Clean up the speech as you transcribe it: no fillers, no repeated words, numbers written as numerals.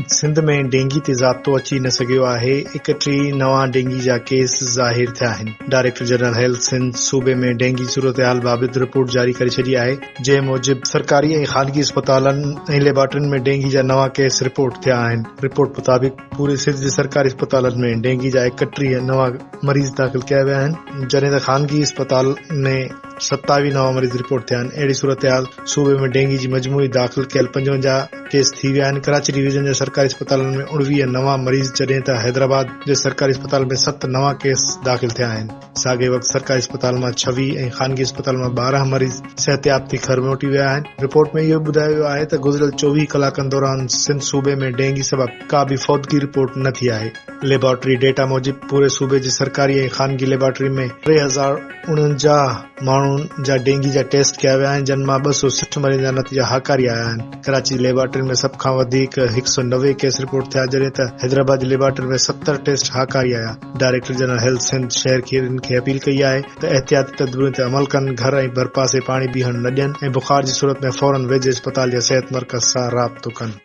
सिंध में डेंगी ते ज़ाब्तो अची न सघियो आहे। 31 नवां डेंगी जा केस ज़ाहिर थिया आहिनि। डायरेक्टर जनरल हेल्थ सिंध सूबे में डेंगी सूरतहाल बाबति रिपोर्ट जारी करे छॾी आहे, जंहिं मूजिबि सरकारी ऐं ख़ानगी अस्पतालनि ऐं लेबॉरेटरियुनि में डेंगी जा नवां केस रिपोर्ट थिया आहिनि। रिपोर्ट मुताबिक़ पूरे सिंध जे सरकारी अस्पतालनि में डेंगी जा 31 नवां मरीज़ दाख़िल कया विया आहिनि, जॾहिं त ख़ानगी अस्पताल में 27 नवां मरीज़ रिपोर्ट थिया आहिनि। अहिड़ी सूरतहाल सूबे में डेंगी जी मजमूई दाख़िल कयल 55 केस थी विया आहिनि। कराची डिवीज़न जे सरकारी अस्पतालनि में 29 नवां मरीज़, जॾहिं त हैदराबाद जे सरकारी अस्पताल में 7 नवां केस दाख़िल थिया आहिनि। साॻे वक़्तु सरकारी अस्पताल मां 26 ऐं ख़ानगी अस्पताल मां 12 मरीज़ सिहतयाब थी घर मोटी विया आहिनि। रिपोर्ट में इहो ॿुधायो वियो आहे त गुज़िरियल 24 कलाकनि दौरान सिंध सूबे में डेंगी सबबि का बि फौतगी रिपोर्ट न थी आहे। लेबॉरेटरी डेटा मूजिबि पूरे सूबे जी सरकारी ऐं ख़ानगी लेबॉरेटरी में 3049 माण्हुनि जा डेंगी जा टेस्ट कया विया आहिनि, जिन मां 260 मरीज़ जा नतीजा हाकारी आया आहिनि। कराची लेबॉरेटरी में सभ खां वधीक 190 केस रिपोर्ट थिया, जॾहिं त हैदराबाद जी लेबॉरेटरी में 70 टेस्ट हाकारी आया। डायरेक्टर जनरल हेल्थ सिंध शहर खे अपील कई आहे त एहतियाती तदबीरुनि ते अमल कनि, घर ऐं भरपासे पाणी बीहण न ॾियनि ऐं बुख़ार जी सूरत में फौरन वेझे अस्पताल या सिहत मर्कज़ सां राबितो कनि।